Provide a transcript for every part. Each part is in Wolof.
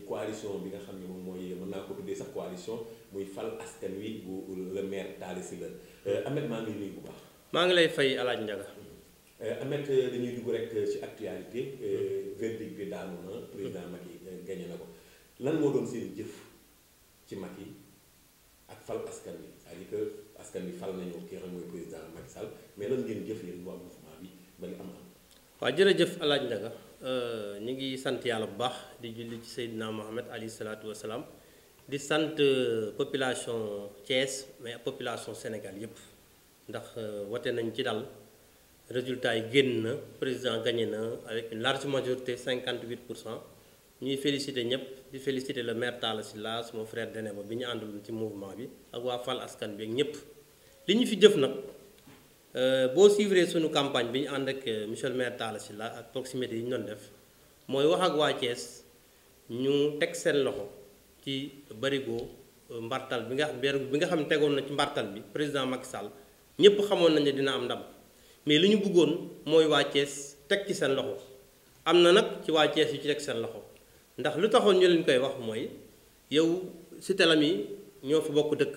coalition bi nga xam ne moom mooy mën naa ko tuddee sax coalition muy fal askan wi bu le maire Talla Sylla Ahmed maa ngi nuyu bu baax. maa ngi lay fay alaaj Ndiaga. Ahmed dañuy dugg rek ci actualité verdict bi daanu na président Macky gagné na ko lan moo doon seen jëf ci Macky ak fal askan wi c'est-à-dire que askan wi fal nañu ki nga xam mooy président Macky Sall mais lan ngeen jëf yéen waa mouvement bi ba li am. waaw jërëjëf alaaj Ndiaga ñu ngi sant yàlla bu baax di julli ci Seydina Mohamed alayhi salaatu wa salaam di sant population Thiès mais population Sénégal yépp ndax wote nañ ci dal résultat yi génn na président gagné na avec une large majorité 58%. ñuy féliciter ñëpp di féliciter le maire Talla Sylla mon frère Deneba bi ñu àndaloon ci mouvement bi ak waa fal askan bi ak ñëpp li ñu fi jëf nag boo suivre suñu campagne bi ñu ànd ak monsieur le maire Talla Sylla ak proximité yi ñu doon def mooy wax ak waa Thiès ñu teg seen loxo ci barigo mbartal bi nga xam ne tegoon na ci mbartal bi président Macky Sall ñëpp xamoon nañu ne dina am ndam mais li ñu bëggoon mooy waa Thiès teg ci seen loxo am na nag ci waa Thiès yu ci teg seen loxo. ndax lu taxoon ñu leen koy wax mooy yow Cité Lamy ñoo fa bokk dëkk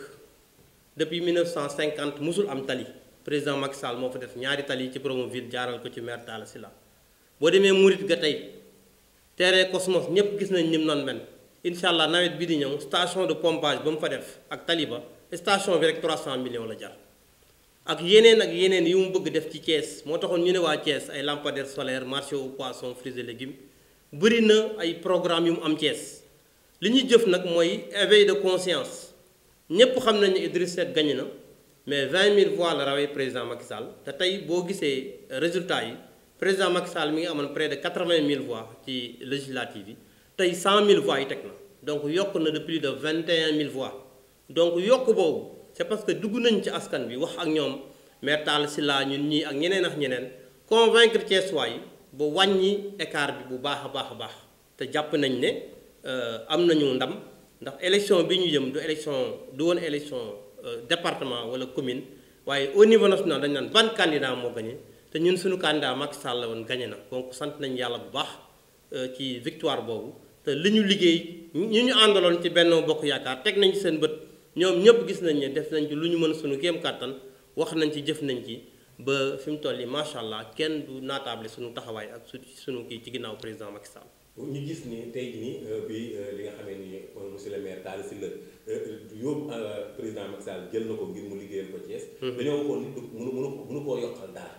depuis 1950 musul am tali président Macky Sall moo fa def ñaari tali ci Promoville jaaral ko ci maire Talla Sylla boo demee Murit ga tey terrain Cosmos ñëpp gis nañ ni mu noonu mel incha allah nawet bi di ñëw station de pompage ba mu fa def ak tali ba station bi rek 300 millions la jar ak yeneen yu mu bëgg def ci Thiès moo taxoon ñu ne waa Thiès ay lampadaires solaires marché aux poissons fruits et légumes bëri na ay programme yu mu am Thiès li ñuy jëf nag mooy éveil de conscience ñépp xam nañ ne Idriss Seck gagné na mais 20 000 voix la rawee président Macky Sall te tey boo gisee résultat yi président Macky Sall mi ngi amoon près de 80 000 voix ci législative yi tey 100 000 voix yi teg na donc yokk na de plus de 21 000 voix donc yokk boobu c'est parce que dugg nañ ci askan bi wax ak ñoom maire Talla Sylla ñun ñii ak ñeneen ak ñeneen convaincre Thiessois yi ba wàññi écart bi bu baax a baax te jàpp nañ ne am nañu ndam ndax élection bi ñu jëm du woon élection département wala commune waaye au niveau national dañu naan ban candidat moo gagné te ñun suñu candidat Macky Sall la woon gagné na donc sant nañ yàlla bu baax ci victoire boobu te li ñu liggéey ñu àndaloon ci Benno Bokk Yaakaar teg nañ ci seen bët ñoom ñëpp gis nañ ne def nañ ci lu ñu mën suñu kéem kàttan wax nañ ci jëf nañ ci ba fi mu toll nii macha allah kenn du naataable suñu taxawaay ak suñu kii ci ginnaaw président Macky Sall. ñu gis ni tey jii nii bi li nga xamee ni monsieur le maire Talla Sylla yóbbu président Macky Sall jël na ko ngir mu liggéeyal ko Thiès. dañoo waxoon ni mënu koo yokkal dara.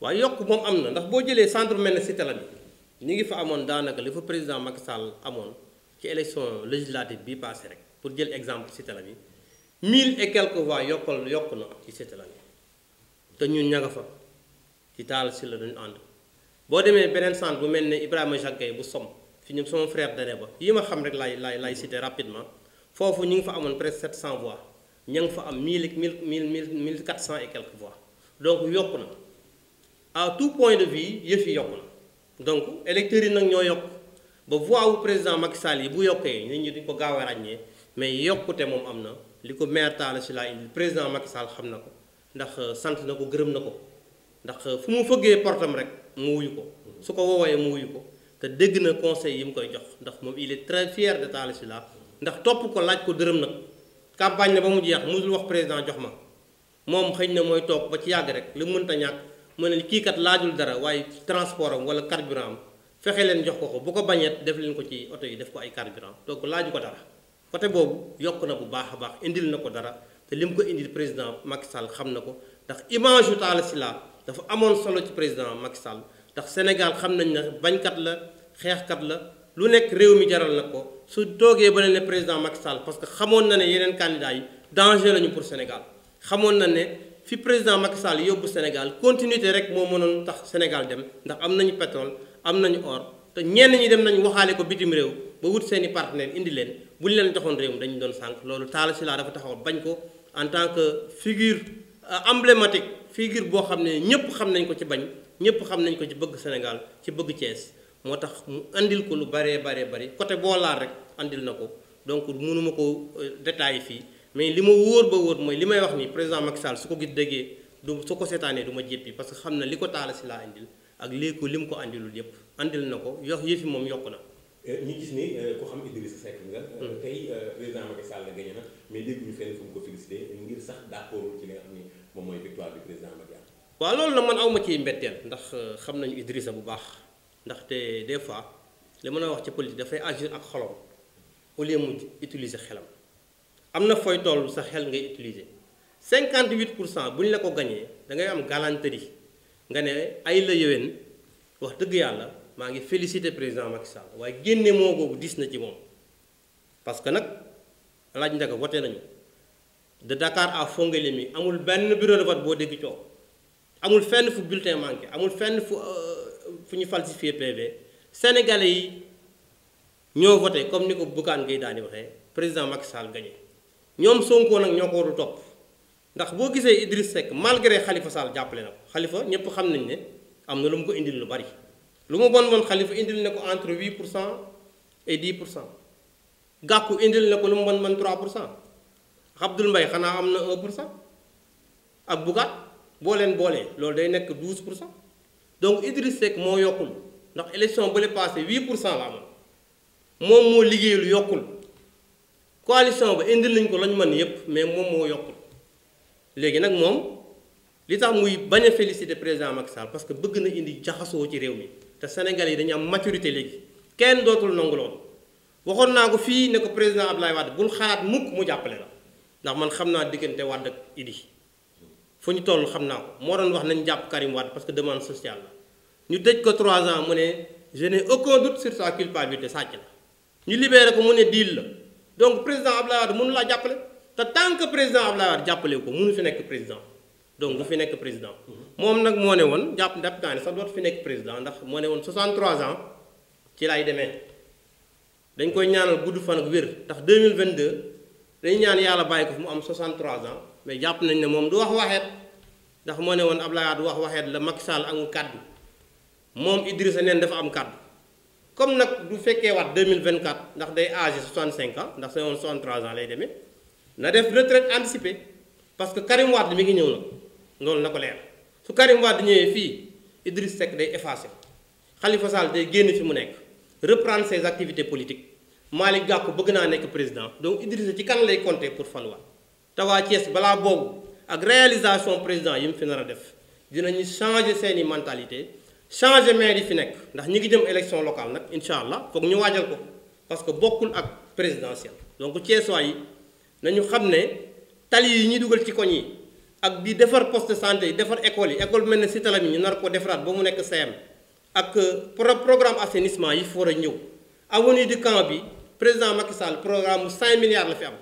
waaye yokk moom am na ndax boo jëlee centre mel ne Cité Lamy ñu ngi fa amoon daanaka li fa président Macky Sall amoon ci élection législative bii passé rek pour jël exemple Cité Lamy 1000 et quelques voix yokk na ci Cité Lamy te ñun ña nga fa ci Talla Sylla dañu ànd boo demee beneen centre bu mel ne Ibrahima Jacquet bu Somme fi ñu sama frère Deneba yi ma xam rek lay cité rapidement foofu ñu ngi fa amoon presque 700 voix ña nga fa am 1400 et quelques voix donc yokku na à tout point de vue yëf yi yokku na donc électeurs yi nag ñoo yokk ba voix wu président Macky Sall yi bu yokkee nit ñi duñ ko gaaw a ràññee mais yokkute moom am na li ko maire Talla Sylla indi président Macky Sall xam na ko ndax sant na ko gërëm na ko ndax fu mu fëggee portam rek mu wuyu ko su ko woowee mu wuyu ko te dégg na conseil yi mu koy jox ndax moom il est très fier de Talla Sylla ndax topp ko laaj ko dërëm nag campagne na ba mu jeex musul wax président jox ma moom xëy na mooy toog ba ci yàgg rek li mënta ñàkk mu ne kii kat laajul dara waaye transport am wala carburant am fexe leen jox ko bu ko bañeet def leen ko ci oto yi def ko ay carburant donc laaju ko dara côté boobu yokk na bu baax a baax indil na ko dara te li mu ko indil président Macky Sall xam na ko ndax image yu Talla Sylla dafa amoon solo ci président Macky Sall ndax Sénégal xam nañ ne bañkat la xeexkat la lu nekk réew mi jaral na ko su toogee ba ne président Macky Sall parce que xamoon na ne yeneen candidats yi danger lañu pour Sénégal xamoon na ne fi président Macky Sall yóbbu Sénégal continuité rek moo mënoon tax Sénégal dem ndax am nañu pétrole am nañu or te ñenn ñi dem nañu waxaale ko bitim réew ba wut seeni partenaire indi leen bu ñu leen joxoon réew mi dañu doon sànq loolu Talla Sylla dafa taxaw bañ ko en tant que figure emblématique figure boo xam ne ñëpp xam nañ ko ci bañ ñëpp xam nañ ko ci bëgg Sénégal ci bëgg Thiès moo tax mu andil ko lu bari côté boo laal rek andil na ko donc mënuma ko détailler fii mais li ma wóor ba wóor mooy li may wax ni président Macky Sall su ko gis déggee su ko seetaanee du ma jéppi parce que xam na li ko Talla Sylla andil ak lii ko li mu ko andilul yépp andil na ko yëfi moom yokk na ñu gis ni ku xam Idrissa Seck nga. tey président Macky Sall gagné na mais dégguñu fenn fu mu ko félicité ngir sax d'accord ci li nga xam ni moom mooy victoire bi président Macky am. waaw loolu nag man awma ciy mbetteel ndax xam nañu Idrissa bu baax ndaxte des fois li mën a wax ci politique dafay agir ak xolom au lieu mu utiliser xelam am na fooy toll sa xel ngay utiliser 58% bu ñu la ko gañee da ngay am galanterie nga ne ay la yéwén wax dëgg yàlla maa ngi féliciter président Macky Sall waaye génne moo boobu dis na ci moom parce que nag laaj ndaga voté nañu de Dakar à Fongolimbi amul benn bureau de vote boo dégg coow amul fenn fu bulletin manqué amul fenn fu ñu falsifié PV sénégalais yi ñoo voté comme ni ko Bougane Gueye daal di waxee président Macky Sall gagné ñoom Sonko nag ñoo ko waru topp ndax boo gisee Idriss Seck malgré Khalifa Sall jàppale na ko Khalifa ñëpp xam nañ ne am na lu mu ko indil lu bari lu mu bon Khalifa indil na ko entre 8% et 10% Gakou indil na ko lu mu bon 3%. Abdoul Mbaye xanaa am na 1% ak Bougane boo leen boolee loolu day nekk 12% donc Idriss Seck moo yokkul ndax élection ba le passé 8% la amoon moom moo liggéeyul yokkul coalition ba indil nañ ko lañ mën yépp mais moom moo yokkul léegi nag moom li tax muy bañ a féliciter président Macky Sall parce que bëgg na indi jaxasoo ci réew mi te Sénégalais yi dañu am maturité léegi kenn dootul nangu loolu waxoon naa ko fii ne ko président Abdoulaye Wade bul xalaat mukk mu jàppale la. ndax man xam naa diggante Wade ak Idi fu ñu toll xam naa ko moo doon wax nañ jàpp Karim Wade parce que demande sociale la ñu tëj ko 3 ans mu ne je n'ai aucun doute sur sa culpabilité sàcc la ñu libéré ko mu ne deal la donc président Abdoulaye Wade mënu laa jàppale te tant que président Abdoulaye Wade jàppale ko mënu fi nekk président donc du fi nekk président moom nag moo ne woon jàpp naa ne sax dootu fi nekk président ndax moo ne woon 63 ans ci lay demee dañ koy ñaanal gudd fan ak wér ndax 2022 dañu ñaan yàlla bàyyi ko fi mu am 63 ans mais jàpp nañ ne moom du wax waxeet ndax moo ne woon Abdoulaye Wade wax waxeet la Macky Sall amul kàddu moom Idrissa neen dafa am kàddu comme nag du fekkee waat 2024 ndax day âgé 65 ans ndax c'est woon 63 ans lay demee na def retraite anticipée parce que Karim Wade mi ngi ñëw nag loolu na ko leer su Karim Wade ñëwee fii Idriss Seck day effacé Khalifa Sall day génn fi mu nekk reprendre ses activités politiques Malick Gakou bëgg naa nekk président donc Idrissa ci kan lay compter pour faluwaat te waa Thiès balaa boobu ak réalisation président yi mu fi nar a def dinañu changer seeni mentalité changer maire yi fi nekk ndax ñi ngi jëm élection locale nag incha allah foog ñu waajal ko parce que bokkul ak présidentielle donc Thiessois yi nañu xam ne tali yi ñuy dugal ci koñ yi ak di defar poste de santé yi defar école yi école mel ne Cité Lamy ñu nar ko defaraat ba mu nekk CM ak programme assainissement yi fi war a ñëw avenue du camp bi président Macky Sall programme 5 milliards la fi am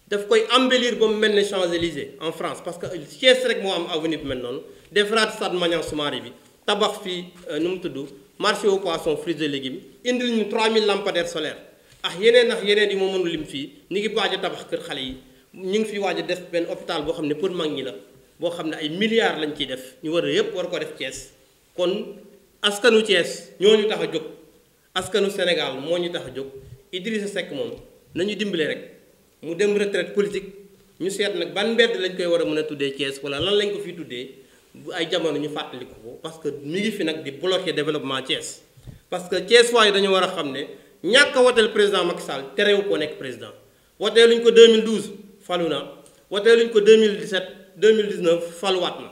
daf koy embellir ba mu mel ne Champs-Élysées en France parce que Thiès rek moo am avenue bi mel noonu defaraat stade Maniang Soumaré bi tabax fii nu mu tudd marché aux poissons fruits et légumes indil ñu 3000 lampadaires solaires ak yeneen yi moo mënul lim fii ñu ngi waaj a tabax kër xale yi ñu ngi fi waaj a def benn hôpital boo xam ne pour mag ñi la boo xam ne ay milliards lañ ciy def ñu war a yëpp war ko def Thiès kon askanu Thiès ñoo ñu tax a jóg askanu Sénégal moo ñu tax a jóg Idrissa Seck moom nañu dimbale rek mu dem retraite politique ñu seet nag ban mbedd lañ koy war a mën a tuddee Thiès wala lan lañ ko fi tuddee bu ay jamono ñu fàttaliku ko parce que mi ngi fi nag di bloquer développement Thiès parce que Thiès waaye dañu war a xam ne ñàkk a woteel président Macky Sall terewu ko nekk président woteeluñ ko 2012 falu na woteeluñ ko 2017 2019 faluwaat na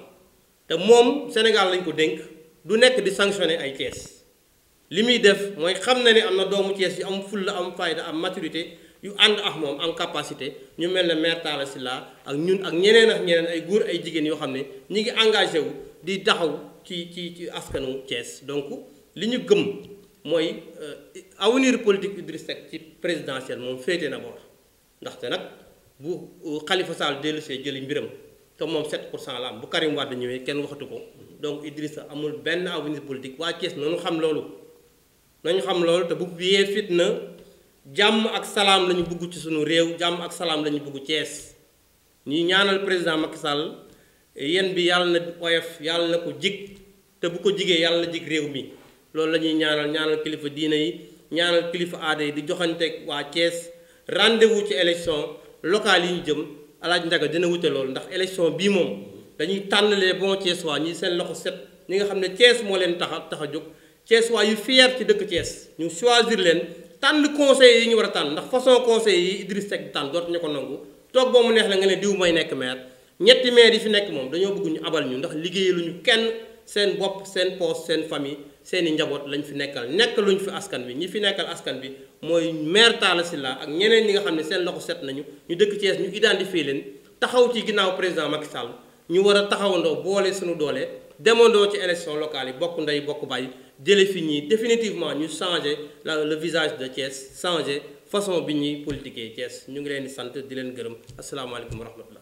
te moom Sénégal lañ ko dénk du nekk di sanctionner ay Thiès li muy def mooy xam na ne am na doomu Thiès yu am fulla am fayda am maturité yu ànd ak moom en capacité ñu mel ne maire Talla Sylla ak ñun ak ñeneen ay góor ay jigéen yoo xam ne ñi ngi engagé wu di taxaw ci askanu Thiès donc li ñu gëm mooy avenir politique Idriss Seck ci présidentielle moom féete na boor ndaxte nag bu Khalifa Sall dellusee jëli mbiram te moom 7% la am bu Karim Wade ñëwee kenn waxatu ko donc Idrissa amul benn avenir politique waa Thiès nañu xam loolu te bu biyee fitna jàmm ak salaam la ñu bëgg ci suñu réew jàmm ak salaam la ñu bëgg Thiès ñuy ñaanal président Macky Sall yéen bi yàlla na oyof yàlla na ko jig te bu ko jigee yàlla na jig réew mi loolu la ñuy ñaanal kilifa diina yi ñaanal kilifa aada yi di joxanteeg waa Thiès rendez-vous ci élection locale yi ñu jëm alaaj Ndaga dina wute loolu ndax élection bii moom dañuy tànn les bons Thiessois ñi seen loxo set ñi nga xam ne Thiès moo leen tax a jóg Thiès waa yu fier ci dëkk Thiès ñu choisir leen tànn conseillers yi ñu war a tànn ndax façon conseillers yi Idriss Seck tànn dootuñu ko nangu toog boo mu neex la nga ne diw mooy nekk maire ñetti maire yi fi nekk moom dañoo bëgg ñu abal ñu ndax liggéeyaluñu kenn seen bopp seen poste seen famille seeni njaboot lañ fi nekkal nekkaluñ fi askan bi ñi fi nekkal askan bi mooy maire Talla Sylla ak ñeneen ñi nga xam ne seen loxo set nañu ñu dëkk Thiès ñu identifier leen taxaw ci ginnaaw président Macky Sall ñu war a taxawandoo boole suñu doole demandoo ci élection locale yi bokk ndey bokk bàyyi jële fi ñii définitivement ñu changer le visage de Thiès changer façon bi ñuy politiquer Thiès ñu ngi leen di sant di leen gërëm asalaamaaleykum wa rahmatullah